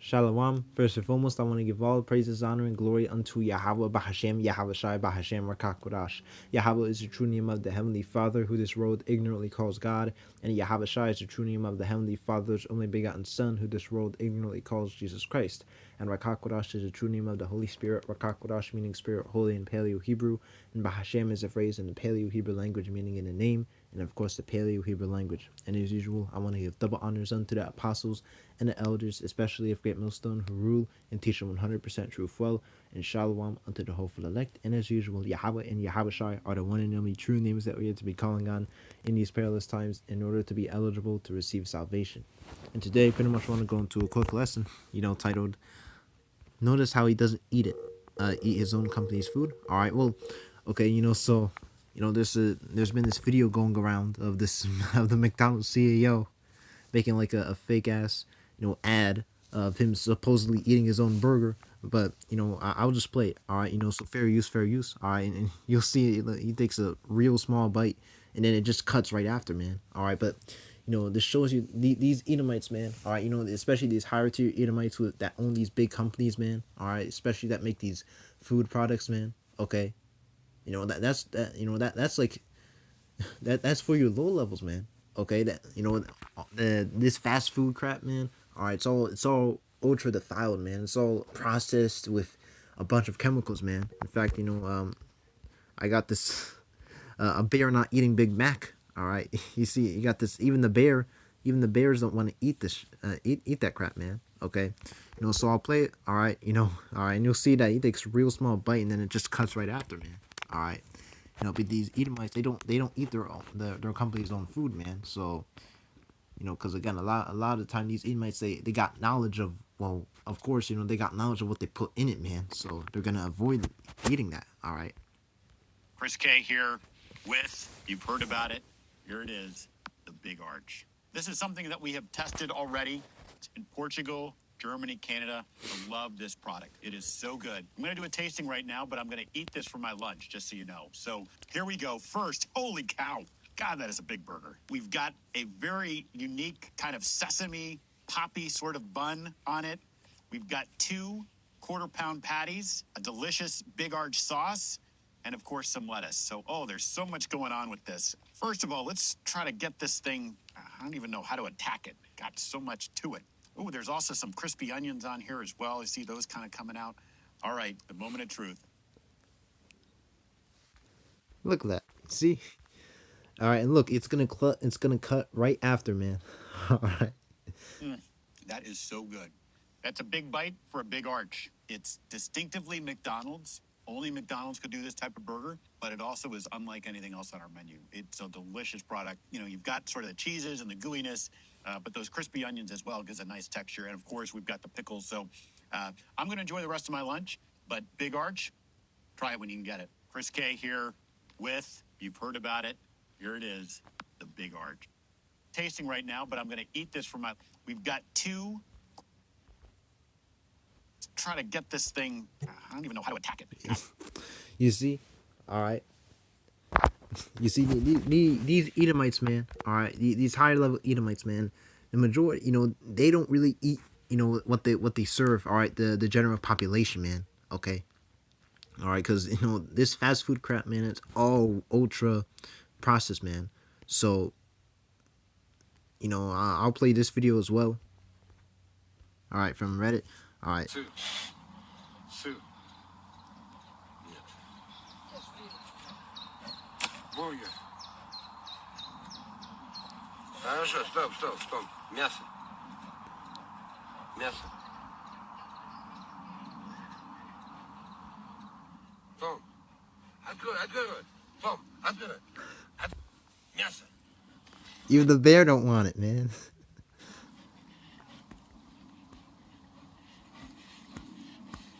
Shalom. First and foremost, I want to give all praises, honor, and glory unto Yahweh Bahashem, Yahweh Shai Bahashem Rakakodash. Yahweh is the true name of the Heavenly Father, who this world ignorantly calls God, and Yahweh Shai is the true name of the Heavenly Father's only begotten Son, who this world ignorantly calls Jesus Christ. And Rakakodash is the true name of the Holy Spirit, Rakakodash meaning Spirit, Holy in Paleo Hebrew, and Bahashem is a phrase in the Paleo Hebrew language meaning in the name, and of course the Paleo Hebrew language. And as usual, I want to give double honors unto the apostles and the elders, especially of Great Millstone, who rule and teach them 100% truth well, and shalom unto the hopeful elect. And as usual, Yahweh and Yahweh Shai are the one and only true names that we are to be calling on in these perilous times in order to be eligible to receive salvation. And today, pretty much want to go into a quick lesson, titled, Notice How He Doesn't Eat It, Eat His Own Company's Food. All right, well, okay, there's been this video going around of this, of the McDonald's CEO making like a fake ass ad of him supposedly eating his own burger. But I'll just play it. All right, so fair use. All right, and you'll see he takes a real small bite, and then it just cuts right after, man. All right, but this shows you these Edomites, man. All right, especially these higher tier Edomites that own these big companies, man. All right, especially that make these food products, man. Okay, that's like that's for your low levels, man. Okay, this fast food crap, man. All right, it's all ultra defiled, man. It's all processed with a bunch of chemicals, man. In fact, I got this a bear not eating Big Mac. All right, you see, you got this. Even the bears don't want to eat this, eat that crap, man. Okay, so I'll play it. All right, all right, and you'll see that he takes a real small bite, and then it just cuts right after, man. All right. But these Edomites, they don't eat their company's own food, man. So, because again, a lot of the time these Edomites, they got knowledge of, well, of course, they got knowledge of what they put in it, man. So they're gonna avoid eating that. All right. Chris K here with, you've heard about it, here it is, the Big Arch. This is something that we have tested already. It's in Portugal, Germany, Canada. I love this product. It is so good. I'm going to do a tasting right now, but I'm going to eat this for my lunch, just so you know. So here we go. First, holy cow. God, that is a big burger. We've got a very unique kind of sesame poppy sort of bun on it. We've got 2 quarter-pound patties, a delicious Big Arch sauce, and of course some lettuce. So, there's so much going on with this. First of all, let's try to get this thing, I don't even know how to attack it. Got so much to it. Oh, there's also some crispy onions on here as well. I see those kind of coming out. All right, the moment of truth. Look at that. See? All right, and look, it's gonna cut right after, man. All right. That is so good. That's a big bite for a Big Arch. It's distinctively McDonald's. Only McDonald's could do this type of burger, but it also is unlike anything else on our menu. It's a delicious product. You've got sort of the cheeses and the gooiness, but those crispy onions as well gives a nice texture. And of course, we've got the pickles. So I'm going to enjoy the rest of my lunch, but Big Arch, try it when you can get it. Chris K here with, you've heard about it, here it is, the Big Arch. Tasting right now, but I'm going to eat this for my, we've got 2, try to get this thing, I don't even know how to attack it. You see? All right. You see, these Edomites, man. All right, these higher level Edomites, man. The majority, they don't really eat, what they serve. All right, the general population, man. Okay. All right, because this fast food crap, man, it's all ultra processed, man. So, I'll play this video as well. All right, from Reddit. All right. Sue. Бургер. Хорошо, стоп. Мясо. Том, открой рот. Том, открой. Мясо. Even the bear don't want it, man.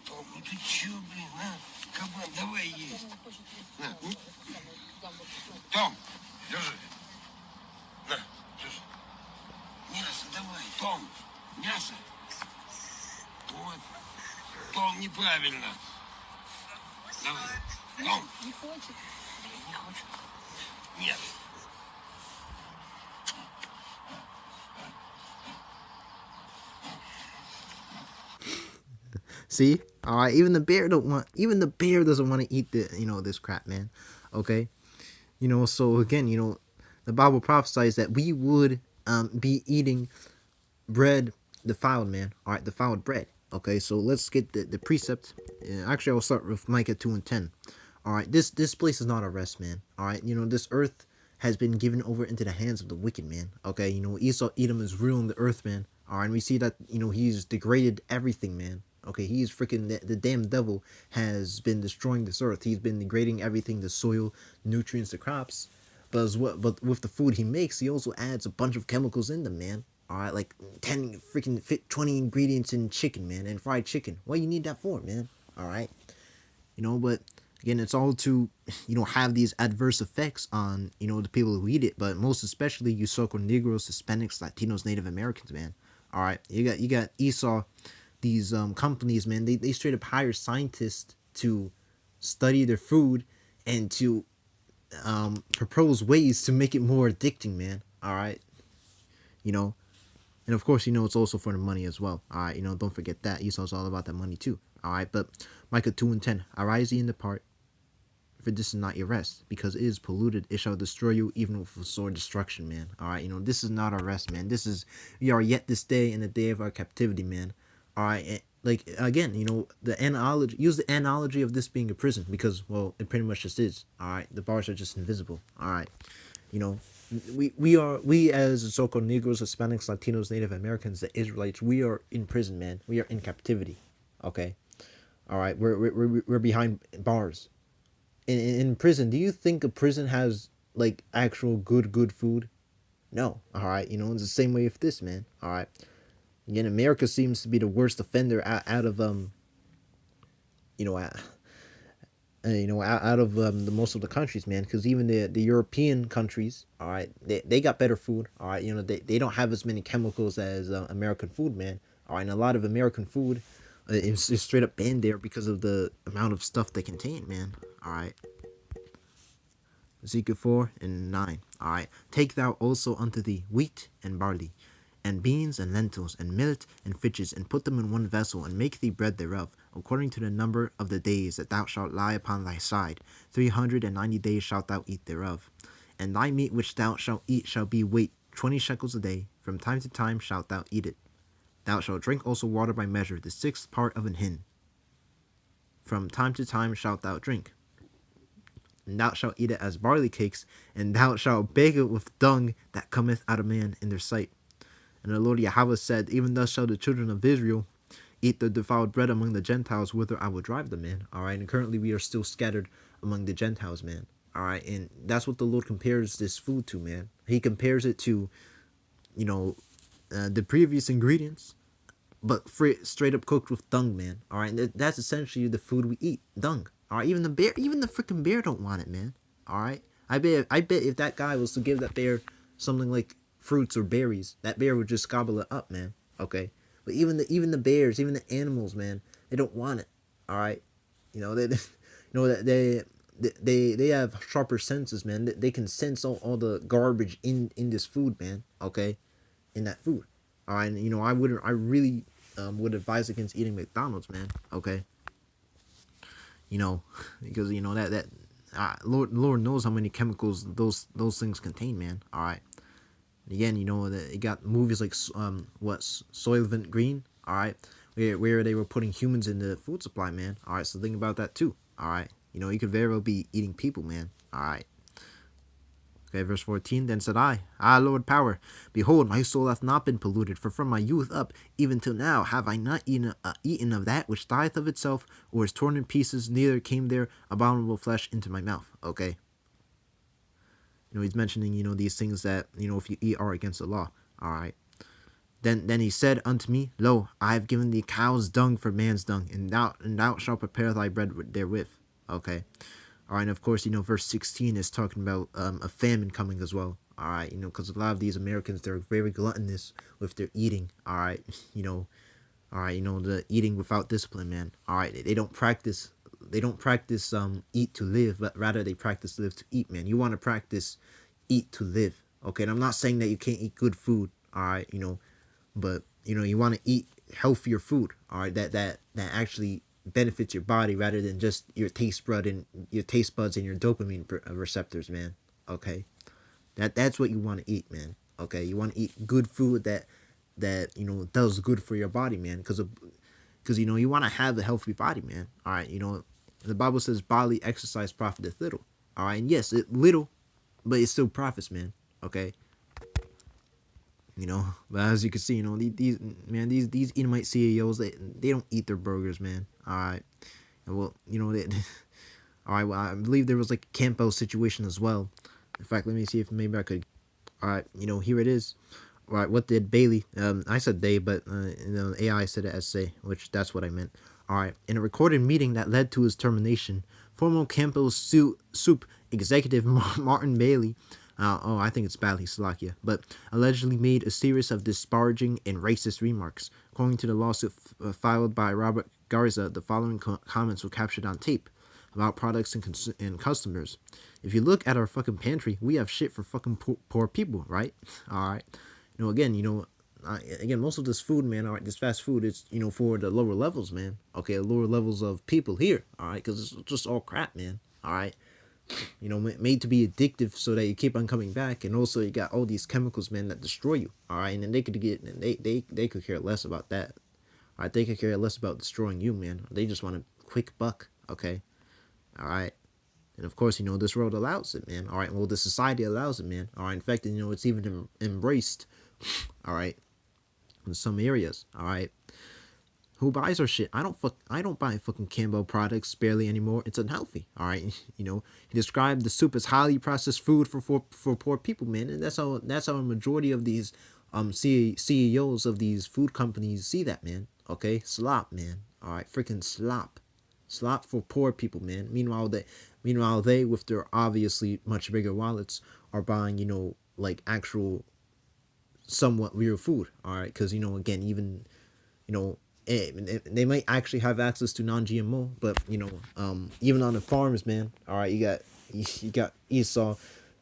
Том, ну ты чё, блин, а? Кабан, давай есть. На. Том, держи. На, держи. Мясо давай, Том. Мясо. Вот. Том, неправильно. Давай. Том. Не хочет. Не хочет. Нет. See, all right. Even the bear don't want. Even the bear doesn't want to eat the this crap, man. Okay, So again, the Bible prophesies that we would be eating bread defiled, man. All right, defiled bread. Okay, so let's get the precept. Actually, I'll start with Micah 2:10. All right, this place is not a rest, man. All right, this earth has been given over into the hands of the wicked, man. Okay, Esau Edom is ruling the earth, man. All right, and we see that he's degraded everything, man. Okay, he's freaking the damn devil has been destroying this earth. He's been degrading everything, the soil, nutrients, the crops. But with the food he makes, he also adds a bunch of chemicals in them, man. All right, like 10 freaking 20 ingredients in chicken, man, and fried chicken. What you need that for, man? All right, but again, it's all to have these adverse effects on the people who eat it, but most especially you so-called Negroes, Hispanics, Latinos, Native Americans, man. All right, you got Esau, these companies, man. They straight up hire scientists to study their food and to propose ways to make it more addicting, man. All right, you know, and of course, it's also for the money as well. All right, don't forget that Esau's all about that money too. All right, but Micah 2:10, arise ye and depart, for this is not your rest, because it is polluted. It shall destroy you, even with sword destruction, man. All right, this is not our rest, man. We are yet this day in the day of our captivity, man. All right, and like again, the analogy. Use the analogy of this being a prison, because well, it pretty much just is. All right, the bars are just invisible. All right, you know, we as so-called Negroes, Hispanics, Latinos, Native Americans, the Israelites, we are in prison, man. We are in captivity. Okay, all right, we're behind bars. In prison, do you think a prison has like actual good food? No. All right, it's the same way with this, man. All right. Again, America seems to be the worst offender out of you know, out of the most of the countries, man. Because even the European countries, all right, they got better food. All right, they don't have as many chemicals as American food, man. All right, and a lot of American food is straight up banned there because of the amount of stuff they contain, man. All right. Ezekiel 4:9. All right. Take thou also unto thee wheat and barley, and beans and lentils, and millet and fishes, and put them in one vessel, and make thee bread thereof, according to the number of the days that thou shalt lie upon thy side. 390 days shalt thou eat thereof. And thy meat which thou shalt eat shall be weight 20 shekels a day. From time to time shalt thou eat it. Thou shalt drink also water by measure, the sixth part of an hin. From time to time shalt thou drink. And thou shalt eat it as barley cakes, and thou shalt bake it with dung that cometh out of man in their sight. And the Lord Yahweh said, even thus shall the children of Israel eat the defiled bread among the Gentiles, whither I will drive them, man. All right, and currently we are still scattered among the Gentiles, man. All right, and that's what the Lord compares this food to, man. He compares it to, the previous ingredients, but straight up cooked with dung, man. All right, and that's essentially the food we eat, dung. All right, even the freaking bear don't want it, man. All right, I bet if that guy was to give that bear something like fruits or berries, that bear would just gobble it up, man. Okay, but even the bears, even the animals, man, they don't want it. All right, they have sharper senses, man. They can sense all the garbage in this food, man. Okay, in that food. All right, and I really would advise against eating McDonald's, man. Okay, because that Lord knows how many chemicals those things contain, man. All right. Again, it got movies like Soylent Green, all right, where they were putting humans in the food supply, man. All right, so think about that too. All right, you could very well be eating people, man. All right. Okay, verse 14. Then said I, Lord Power, behold, my soul hath not been polluted, for from my youth up, even till now, have I not eaten of that which dieth of itself, or is torn in pieces, neither came there abominable flesh into my mouth. Okay. He's mentioning, these things that, if you eat are against the law. All right. Then he said unto me, Lo, I have given thee cow's dung for man's dung, and thou shalt prepare thy bread therewith. Okay. All right. And of course, verse 16 is talking about a famine coming as well. All right. Because a lot of these Americans, they're very gluttonous with their eating. All right. All right. The eating without discipline, man. All right. They don't practice eat to live, but rather they practice live to eat, man. You want to practice eat to live. Okay. And I'm not saying that you can't eat good food. All right. But you want to eat healthier food. all right, that actually benefits your body rather than just your taste buds and your dopamine receptors, man. Okay, that's what you want to eat, man. Okay, you want to eat good food that does good for your body, man. Because you want to have a healthy body, man. All right, the Bible says bodily exercise profiteth little. All right, and yes, it little, but it still profits, man. Okay, but as you can see, these man, these Edomite CEOs, they don't eat their burgers, man. All right, and well, they, all right, well, I believe there was like a Campbell situation as well. In fact, let me see if maybe I could. All right, here it is. All right, what did Bailey? I said they, but AI said it as say, which that's what I meant. All right, in a recorded meeting that led to his termination, former Campbell's Soup executive Martin Bailey, I think it's Bailey, Slovakia, but allegedly made a series of disparaging and racist remarks. According to the lawsuit filed by Robert Garza, the following comments were captured on tape about products and customers. If you look at our fucking pantry, we have shit for fucking poor people, right? All right. Again, most of this food, man, all right, this fast food is, for the lower levels, man. Okay, lower levels of people here, all right, because it's just all crap, man. All right, made to be addictive so that you keep on coming back, and also you got all these chemicals, man, that destroy you. All right, and then they could care less about that. All right, they could care less about destroying you, man. They just want a quick buck. Okay, all right. And of course, this world allows it, man. All right. Well, the society allows it, man. All right. In fact, it's even embraced. All right. In some areas. All right. Who buys our shit? I don't buy fucking Campbell products barely anymore. It's unhealthy. All right. He described the soup as highly processed food for poor people, man. And that's how a majority of these CEOs of these food companies see that, man. Okay. Slop, man. All right. Freaking slop. Slop for poor people, man. Meanwhile, they, with their obviously much bigger wallets, are buying, like actual, somewhat real food. All right, because again, even, they might actually have access to non-GMO, but even on the farms, man. All right, you got Esau.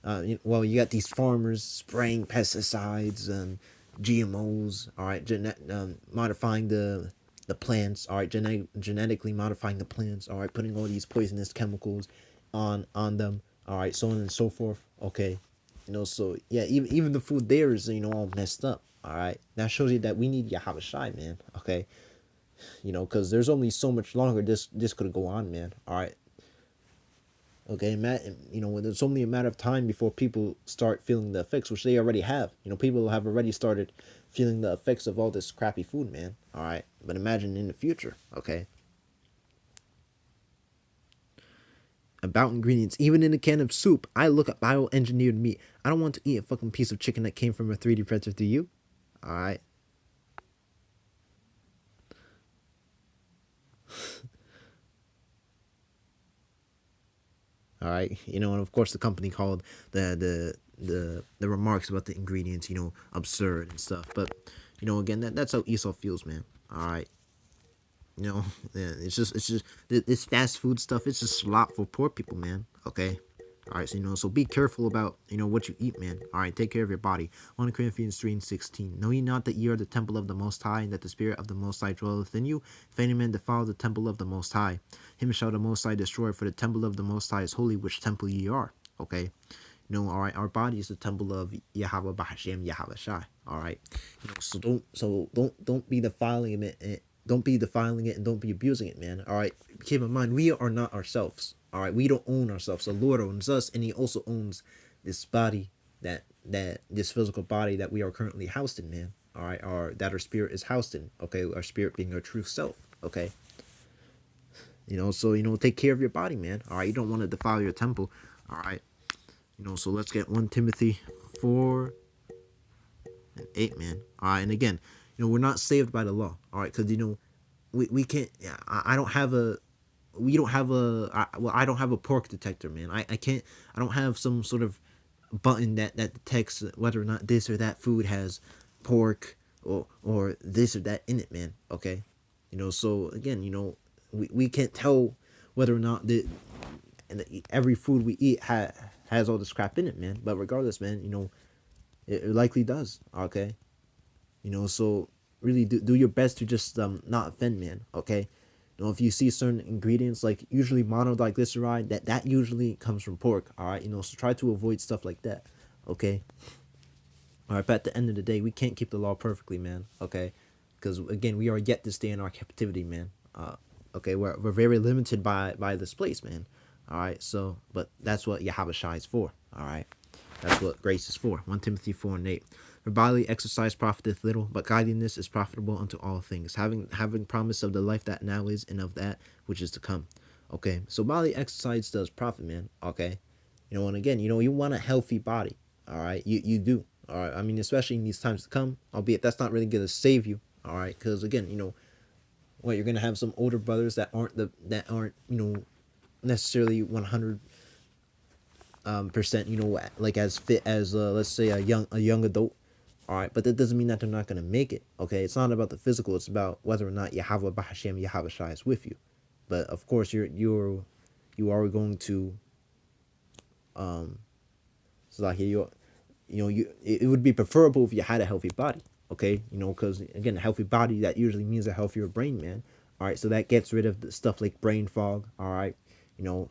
You got these farmers spraying pesticides and GMOs. All right, modifying the plants. All right, genetically modifying the plants. All right, putting all these poisonous chemicals on them. All right, so on and so forth. Okay, so yeah, even the food there is all messed up. All right, that shows you that we need Yahweh Shai, man. Okay, because there's only so much longer this could go on, man. All right. Okay, it's only a matter of time before people start feeling the effects, which they already have. People have already started feeling the effects of all this crappy food, man. All right, but imagine in the future, okay? About ingredients, even in a can of soup, I look at bioengineered meat. I don't want to eat a fucking piece of chicken that came from a 3D printer. Do you? All right. All right, and of course the company called the remarks about the ingredients, absurd and stuff. But again, that's how Esau feels, man. All right, yeah, it's just this fast food stuff. It's just slop for poor people, man. Okay. All right, so be careful about what you eat, man. All right, take care of your body. 1 Corinthians 3:16. Know ye not that ye are the temple of the Most High, and that the Spirit of the Most High dwelleth in you? If any man defile the temple of the Most High, him shall the Most High destroy. For the temple of the Most High is holy, which temple ye are. Okay, all right, our body is the temple of Yahweh Bahashem Yahweh Shai. All right, so don't be defiling it. Don't be defiling it and don't be abusing it, man. All right, keep in mind we are not ourselves. All right, we don't own ourselves. The Lord owns us, and He also owns this body, that this physical body that we are currently housed in, man. All right, that our spirit is housed in. Okay, our spirit being our true self. Okay, so take care of your body, man. All right, you don't want to defile your temple. All right, so let's get 1 Timothy 4:8, man. All right, and again, we're not saved by the law. All right, because we can't. I don't have a. We don't have I don't have a pork detector, man. I don't have some sort of button that detects whether or not this or that food has pork or this or that in it, man. Okay, so again, we can't tell whether or not every food we eat has all this crap in it, man. But regardless, man, it likely does. Okay, so really do your best to just not offend, man. Okay, if you see certain ingredients like usually monoglyceride, that usually comes from pork. All right, so try to avoid stuff like that. Okay. All right, but at the end of the day, we can't keep the law perfectly, man. Okay, because again, we are yet to stay in our captivity, man. Okay, we're very limited by this place, man. All right, so but that's what Yahushua is for. All right, that's what grace is for. 1 Timothy 4:8. For bodily exercise profiteth little, but godliness is profitable unto all things, having promise of the life that now is and of that which is to come. Okay, so bodily exercise does profit, man. Okay, and again, you want a healthy body. All right, you do. All right, I mean, especially in these times to come, albeit that's not really gonna save you. All right, because again, you're gonna have some older brothers that aren't necessarily 100 percent like as fit as let's say a young adult. All right, but that doesn't mean that they're not gonna make it. Okay, it's not about the physical, it's about whether or not Yahweh Bahashem Yahweh Shai is with you. But of course you are going to so like it would be preferable if you had a healthy body. Okay, because again, a healthy body, that usually means a healthier brain, man. All right, so that gets rid of the stuff like brain fog. All right,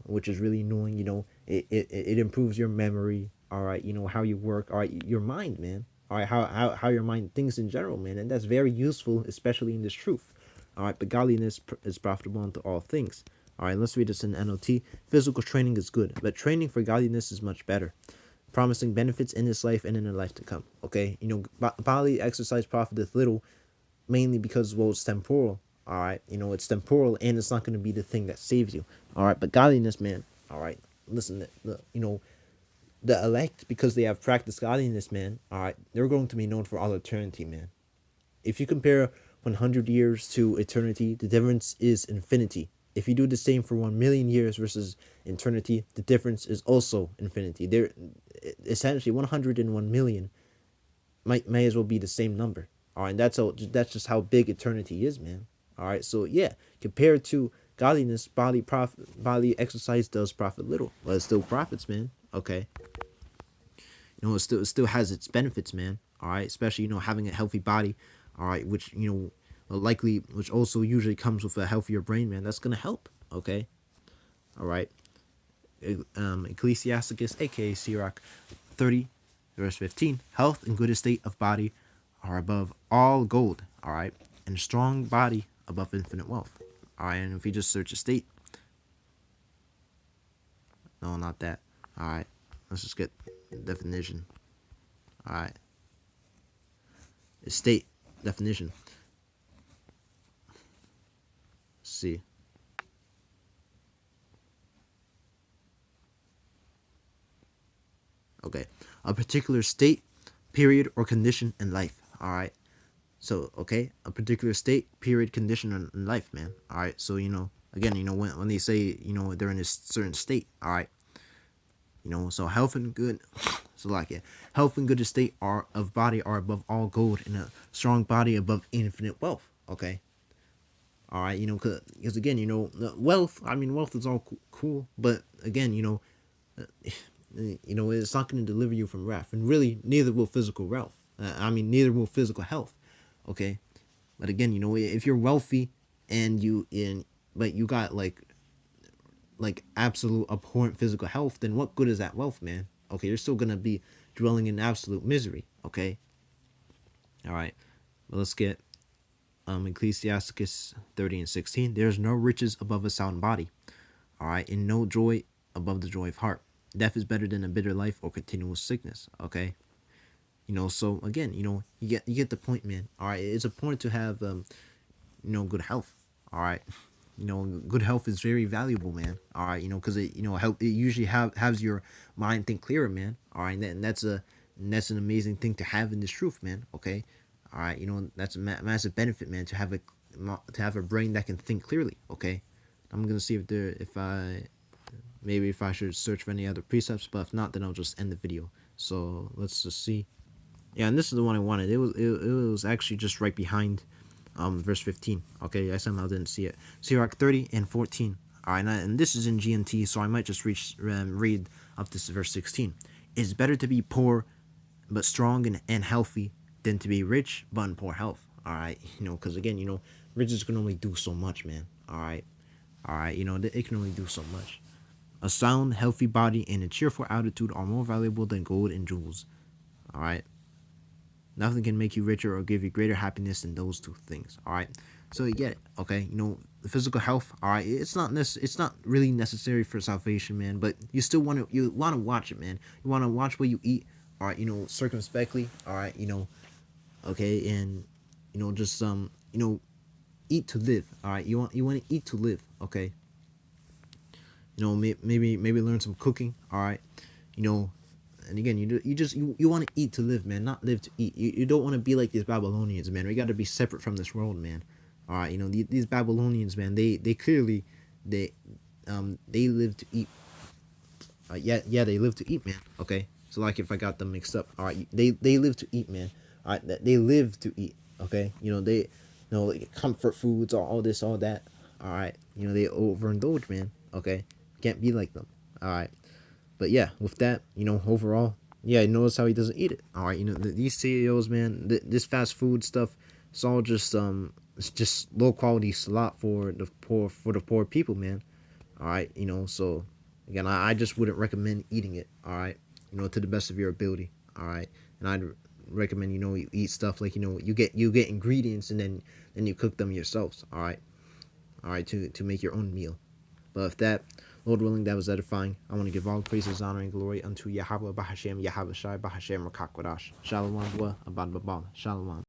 which is really annoying. It improves your memory. All right, how you work. All right, your mind, man. All right, how your mind thinks in general, man, and that's very useful, especially in this truth. All right, but godliness is profitable unto all things. All right, let's read this in NLT. Physical training is good, but training for godliness is much better, promising benefits in this life and in the life to come. Okay, bodily exercise profiteth little, mainly because, well, it's temporal. All right, it's temporal, and it's not going to be the thing that saves you. All right, but godliness, man. All right, listen, the elect, because they have practiced godliness, man. All right, they're going to be known for all eternity, man. If you compare 100 years to eternity, the difference is infinity. If you do the same for 1,000,000 years versus eternity, the difference is also infinity. They're essentially 101 million may as well be the same number. All right, that's just how big eternity is, man. All right, so yeah, compared to godliness, bodily exercise does profit little, but it still profits, man. Okay, it still has its benefits, man. All right, especially having a healthy body. All right, which which also usually comes with a healthier brain, man. That's gonna help. Okay, all right. Ecclesiasticus, aka Sirach 30, verse 15. Health and good estate of body are above all gold. All right, and a strong body above infinite wealth. All right, and if you just search estate, no, not that. All right, let's just get definition. All right, estate definition. Let's see. Okay, a particular state, period, or condition in life. All right. So, okay, a particular state, period, condition in life, man. All right. So, again, when they say, they're in a certain state. All right. So health and good, so like, yeah, health and good estate are of body are above all gold, and a strong body above infinite wealth. Okay. All right. Because again, wealth. I mean, wealth is all cool, but again, it's not going to deliver you from wrath, and really, neither will physical wealth. Neither will physical health. Okay, but again, if you're wealthy and but you got like absolute abhorrent physical health, then what good is that wealth, man? Okay, you're still gonna be dwelling in absolute misery. Okay, all right, well, let's get Ecclesiasticus 30:16. There's no riches above a sound body. All right, and no joy above the joy of heart. Death is better than a bitter life or continual sickness. Okay, so again, you get the point, man. All right, it's important to have good health. All right, good health is very valuable, man. All right, because it help, it usually has your mind think clearer, man. All right, and that's an amazing thing to have in this truth, man. Okay, all right, that's a massive benefit, man, to have a brain that can think clearly. Okay, I'm gonna see if I should search for any other precepts, but if not, then I'll just end the video. So let's just see. Yeah, and this is the one I wanted. It was actually just right behind verse 15. Okay, I somehow didn't see it. Sirach 30:14. All right, and this is in GNT, so I might just read up to verse 16. It's better to be poor but strong and healthy than to be rich but in poor health. All right, because again, riches can only do so much, man. All right, it can only do so much. A sound, healthy body and a cheerful attitude are more valuable than gold and jewels. All right. Nothing can make you richer or give you greater happiness than those two things. All right. So you get it, okay? The physical health. All right. It's not really necessary for salvation, man. But you still want to watch it, man. You want to watch what you eat. All right. Circumspectly. All right. Okay. And just eat to live. All right. You want to eat to live. Okay. Maybe learn some cooking. All right. And again, you want to eat to live, man, not live to eat. You don't want to be like these Babylonians, man. We got to be separate from this world, man. All right, these Babylonians, man. They clearly they live to eat. Yeah, they live to eat, man. Okay, so like if I got them mixed up, all right, they live to eat, man. All right, they live to eat. Okay, they like comfort foods, all this, all that. All right, they overindulge, man. Okay, can't be like them. All right. But yeah, with that, overall, yeah, notice how he doesn't eat it. All right, these CEOs, man, this fast food stuff, it's all just it's just low quality slop for the poor people, man. All right, so again, I just wouldn't recommend eating it. All right, to the best of your ability. All right, and I'd recommend you eat stuff like you get ingredients and then you cook them yourselves. All right, to make your own meal. But if that, Lord willing, that was edifying, I want to give all praises, honor, and glory unto Yahweh Bahashem, Yahweh Shai Bahashem Rakakwadash. Shalom, Abad Babal. Shalom.